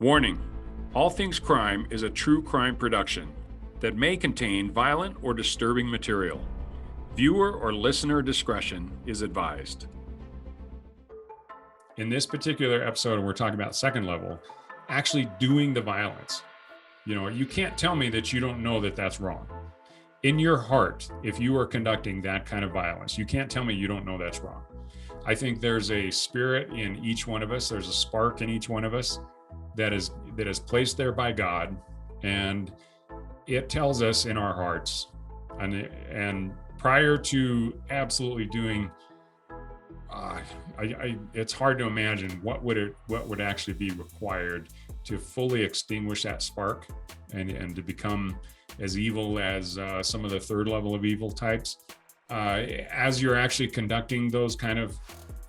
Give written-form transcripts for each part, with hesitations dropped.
Warning: All Things Crime is a true crime production that may contain violent or disturbing material. Viewer or listener discretion is advised. In this particular episode, we're talking about second level, actually doing the violence. You can't tell me that you don't know that that's wrong. In your heart, if you are conducting that kind of violence, you can't tell me you don't know that's wrong. I think there's a spirit in each one of us. There's a spark in each one of us that is placed there by God, and it tells us in our hearts. And prior to absolutely doing, it's hard to imagine what would actually be required to fully extinguish that spark and to become as evil as some of the third level of evil types. As you're actually conducting those kind of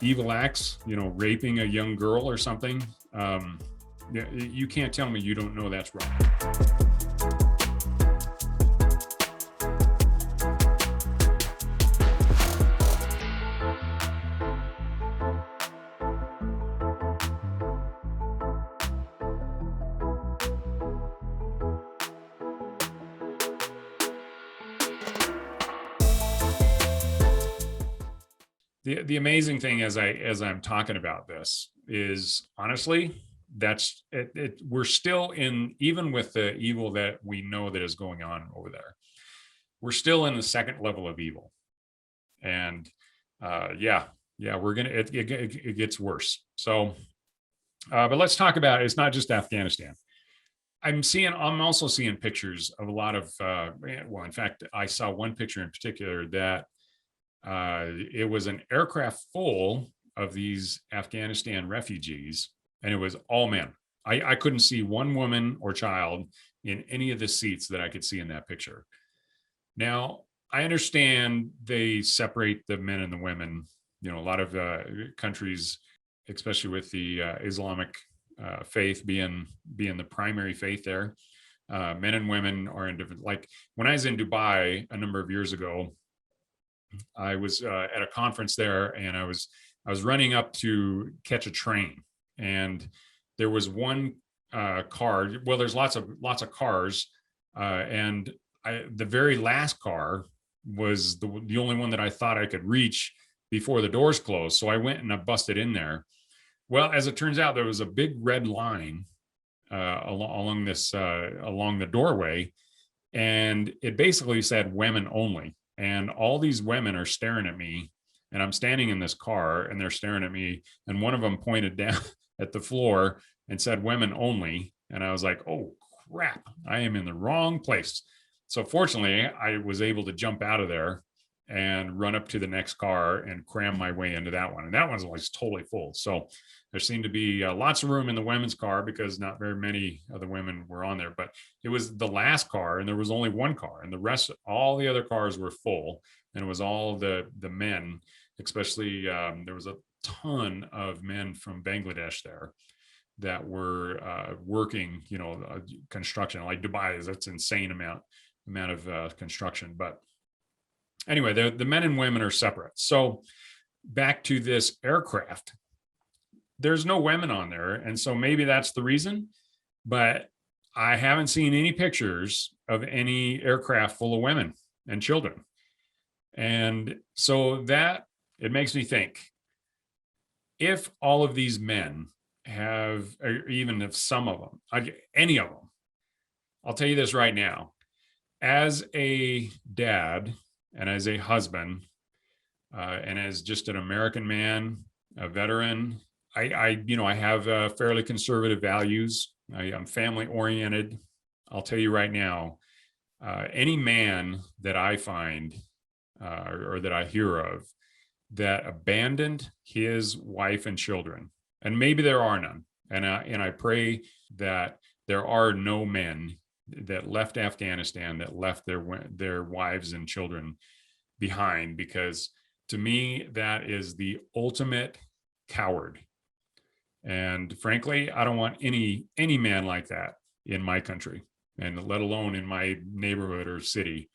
evil acts, raping a young girl or something, you can't tell me you don't know that's wrong. The amazing thing as I'm talking about this is, honestly, that's it. We're still in, even with the evil that we know that is going on over there, we're still in the second level of evil. And it gets worse. So but let's talk about it. It's not just Afghanistan. I'm also seeing pictures of a lot of in fact, I saw one picture in particular that it was an aircraft full of these Afghanistan refugees, and it was all men. I couldn't see one woman or child in any of the seats that I could see in that picture. Now, I understand they separate the men and the women. A lot of countries, especially with the Islamic faith being the primary faith there, men and women are in different. Like when I was in Dubai a number of years ago, I was at a conference there, and I was running up to catch a train, and there was one car. Well, there's lots of cars, and the very last car was the only one that I thought I could reach before the doors closed. So I went and I busted in there. Well, as it turns out, there was a big red line along the doorway, and it basically said women only. And all these women are staring at me, and I'm standing in this car, and they're staring at me. And one of them pointed down at the floor and said women only. And I was like, oh crap, I am in the wrong place. So fortunately, I was able to jump out of there and run up to the next car and cram my way into that one. And that one's like totally full. So there seemed to be lots of room in the women's car because not very many of the women were on there. But it was the last car, and there was only one car, and the rest, all the other cars were full. And it was all the men, especially there was a ton of men from Bangladesh there that were working, construction. Like Dubai is, that's insane amount of construction. But anyway, the men and women are separate. So back to this aircraft, there's no women on there. And so maybe that's the reason, but I haven't seen any pictures of any aircraft full of women and children. And so that, it makes me think, if all of these men have, or even if some of them, any of them, I'll tell you this right now, as a dad and as a husband, and as just an American man, a veteran, I have fairly conservative values. I'm family oriented. I'll tell you right now, any man that I find or that I hear of that abandoned his wife and children, and maybe there are none, and I pray that there are no men that left Afghanistan that left their wives and children behind, because to me that is the ultimate coward. And frankly, I don't want any man like that in my country, and let alone in my neighborhood or city.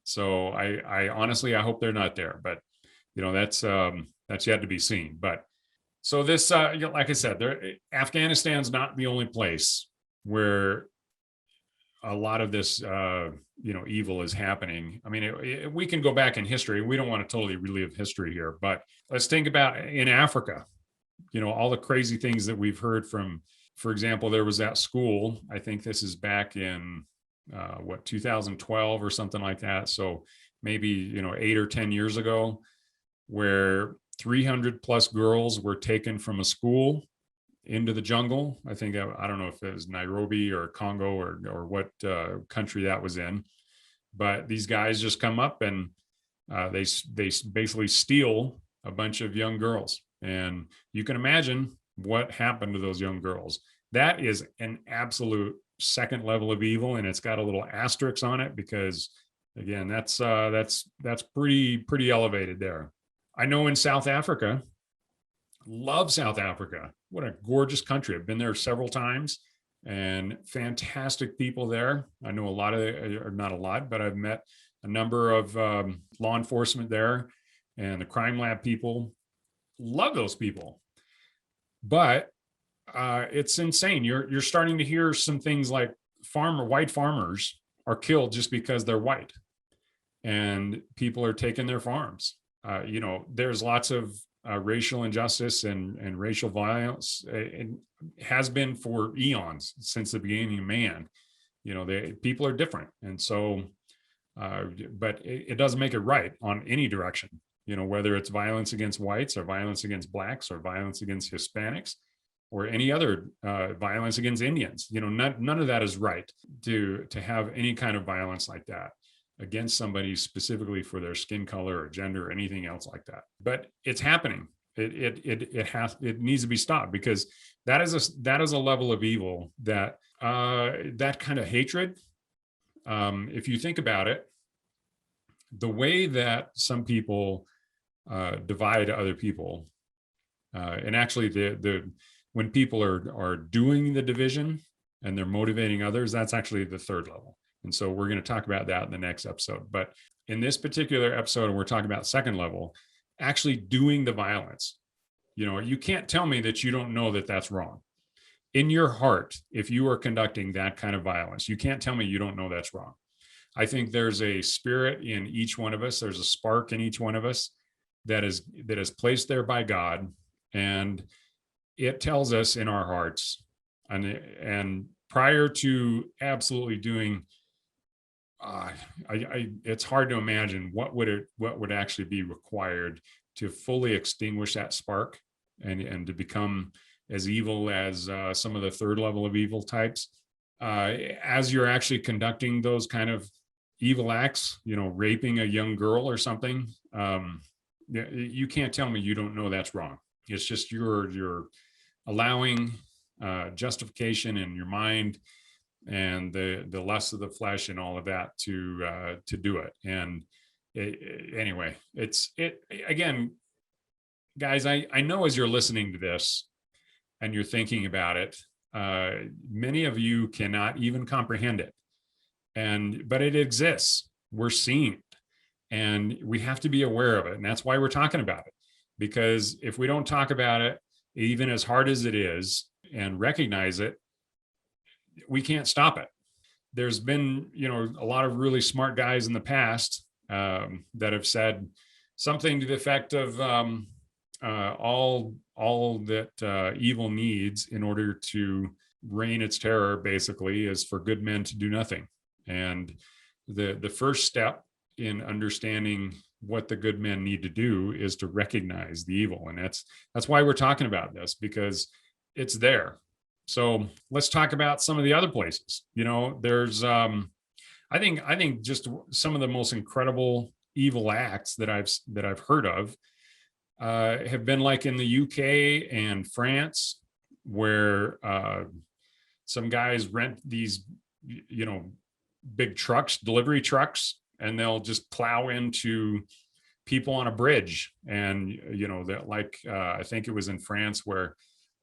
So I honestly, I hope they're not there, but that's yet to be seen. But So this, like I said, Afghanistan's not the only place where a lot of this, evil is happening. I mean, we can go back in history. We don't want to totally relive history here, but let's think about in Africa. All the crazy things that we've heard from. For example, there was that school. I think this is back in 2012 or something like that. So maybe 8 or 10 years ago, where 300 plus girls were taken from a school into the jungle. I think I don't know if it was Nairobi or Congo or what country that was in, but these guys just come up and they basically steal a bunch of young girls, and you can imagine what happened to those young girls. That is an absolute second level of evil, and it's got a little asterisk on it because, again, that's pretty elevated there. I know in South Africa, love South Africa. What a gorgeous country. I've been there several times and fantastic people there. I know a lot of, or not a lot, but I've met a number of law enforcement there, and the crime lab people. Love those people. But it's insane. You're starting to hear some things like white farmers are killed just because they're white, and people are taking their farms. There's lots of racial injustice and racial violence. It has been for eons since the beginning of man. People are different, and so, but it doesn't make it right on any direction. Whether it's violence against whites or violence against blacks or violence against Hispanics or any other violence against Indians. None of that is right to have any kind of violence like that against somebody specifically for their skin color or gender or anything else like that. But it's happening. It needs to be stopped, because that is a level of evil that that kind of hatred. If you think about it, the way that some people divide other people, and actually the when people are doing the division and they're motivating others, that's actually the third level. And so we're going to talk about that in the next episode. But in this particular episode, we're talking about second level, actually doing the violence. You can't tell me that you don't know that that's wrong. In your heart, if you are conducting that kind of violence, you can't tell me you don't know that's wrong. I think there's a spirit in each one of us. There's a spark in each one of us that is placed there by God, and it tells us in our hearts. And prior to absolutely doing, it's hard to imagine what would actually be required to fully extinguish that spark and to become as evil as some of the third level of evil types. As you're actually conducting those kind of evil acts, raping a young girl or something, you can't tell me you don't know that's wrong. It's just you're allowing justification in your mind and the lust of the flesh and all of that to do it. And anyway, again, guys, I know as you're listening to this and you're thinking about it, many of you cannot even comprehend it. But it exists. We're seeing it, and we have to be aware of it. And that's why we're talking about it, because if we don't talk about it, even as hard as it is, and recognize it, we can't stop it. There's been, a lot of really smart guys in the past that have said something to the effect of all that evil needs in order to reign its terror, basically, is for good men to do nothing. And the first step in understanding what the good men need to do is to recognize the evil. And that's why we're talking about this, because it's there. So let's talk about some of the other places. There's I think just some of the most incredible evil acts that I've heard of have been like in the UK and France, where some guys rent these, big trucks, delivery trucks, and they'll just plow into people on a bridge. And, that I think it was in France, where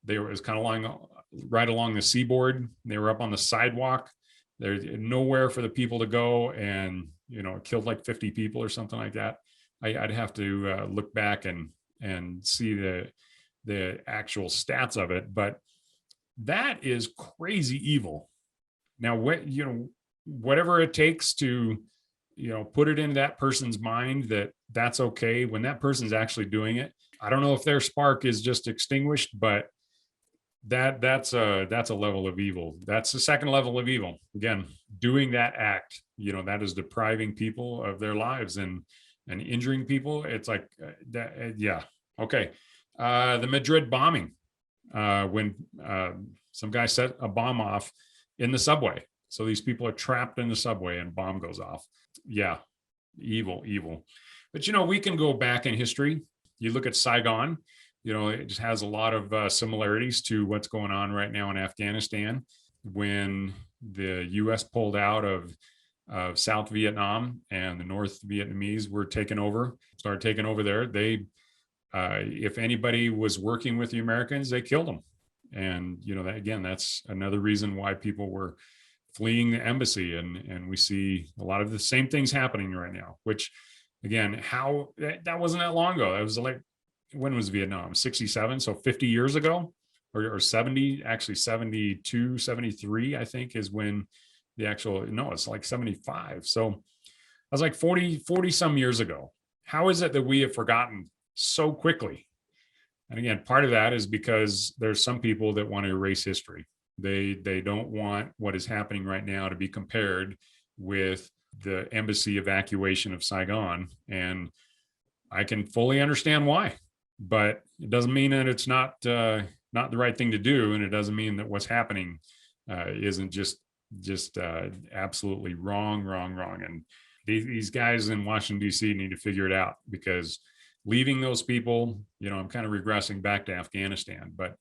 it was kind of right along the seaboard. They were up on the sidewalk. There's nowhere for the people to go. And, it killed like 50 people or something like that. I'd have to look back and see the actual stats of it, but that is crazy evil. Now, whatever it takes to, put it in that person's mind that that's okay when that person's actually doing it. I don't know if their spark is just extinguished, but that's a level of evil. That's the second level of evil. Again, doing that act, that is depriving people of their lives and injuring people. It's like that. Yeah. Okay. The Madrid bombing, when some guy set a bomb off in the subway. So these people are trapped in the subway and bomb goes off. Yeah. Evil. But, we can go back in history. You look at Saigon, it just has a lot of similarities to what's going on right now in Afghanistan. When the U.S. pulled out of South Vietnam and the North Vietnamese were started taking over there, they, if anybody was working with the Americans, they killed them. And, that, again, that's another reason why people were fleeing the embassy. And we see a lot of the same things happening right now, which, again, that wasn't that long ago. That was like, when was Vietnam? 67. So 50 years ago or 70, actually 72, 73, I think is when it's like 75. So I was like 40 some years ago. How is it that we have forgotten so quickly? And again, part of that is because there's some people that want to erase history. They don't want what is happening right now to be compared with the embassy evacuation of Saigon. And I can fully understand why, but it doesn't mean that it's not the right thing to do. And it doesn't mean that what's happening isn't just absolutely wrong. And these guys in Washington, D.C. need to figure it out, because leaving those people, I'm kind of regressing back to Afghanistan, but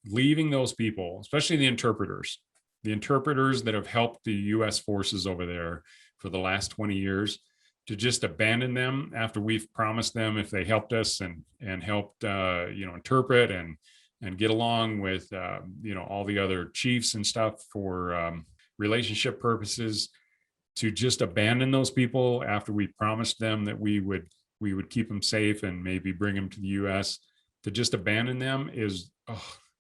leaving those people, especially the interpreters that have helped the U.S. forces over there for the last 20 years, to just abandon them after we've promised them, if they helped us and helped, interpret and get along with, all the other chiefs and stuff for relationship purposes, to just abandon those people after we promised them that we would keep them safe and maybe bring them to the U.S. To just abandon them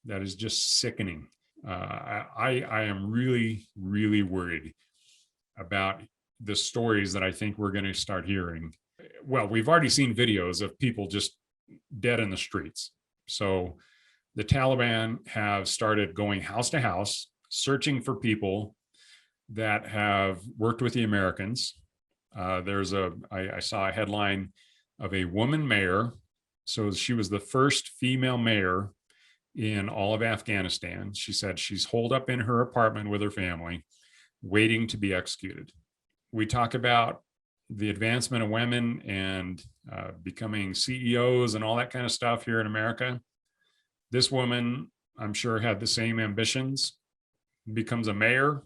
that is just sickening. I am really, really worried about the stories that I think we're going to start hearing. Well, we've already seen videos of people just dead in the streets. So the Taliban have started going house to house, searching for people that have worked with the Americans. I saw a headline of a woman mayor. So she was the first female mayor in all of Afghanistan. She said she's holed up in her apartment with her family, waiting to be executed. We talk about the advancement of women and becoming CEOs and all that kind of stuff here in America. This woman, I'm sure, had the same ambitions, becomes a mayor,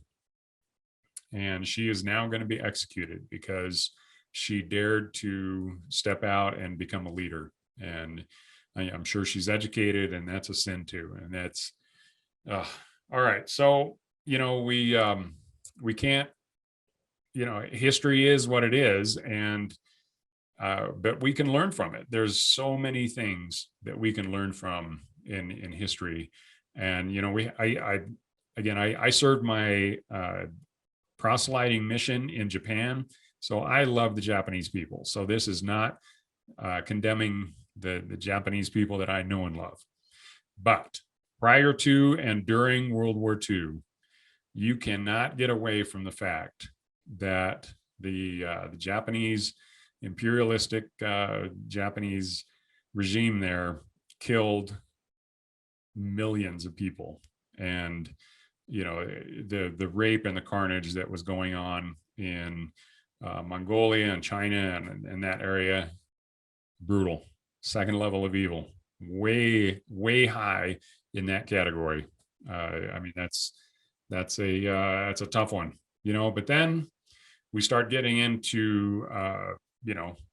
and she is now going to be executed because she dared to step out and become a leader. And I'm sure she's educated, and that's a sin too. And that's all right. So, we can't, history is what it is. And, but we can learn from it. There's so many things that we can learn from in history. And, I served my proselyting mission in Japan. So I love the Japanese people. So this is not condemning the Japanese people that I know and love. But prior to and during World War II, you cannot get away from the fact that the Japanese imperialistic Japanese regime there killed millions of people. And the rape and the carnage that was going on in Mongolia and China and that area, brutal. Second level of evil, way high in that category. That's a tough one, But then we start getting into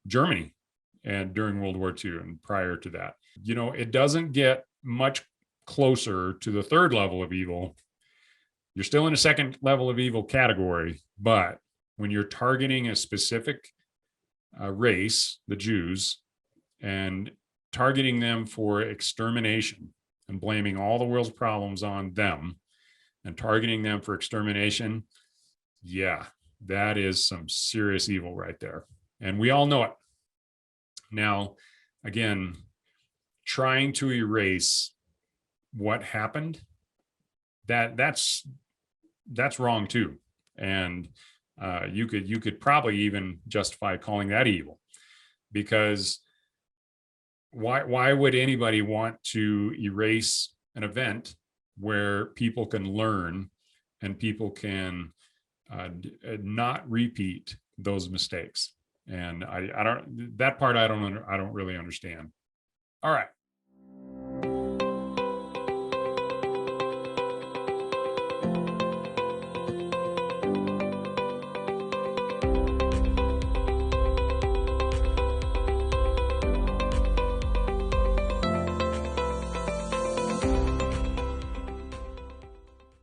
Germany, and during World War II and prior to that, it doesn't get much closer to the third level of evil. You're still in a second level of evil category, but when you're targeting a specific race, the Jews, and targeting them for extermination and blaming all the world's problems on them and targeting them for extermination, yeah, that is some serious evil right there. And we all know it. Now, again, trying to erase what happened, that's wrong too. And you could probably even justify calling that evil, because why would anybody want to erase an event where people can learn and people can not repeat those mistakes? And I don't, that part I don't really understand. All right,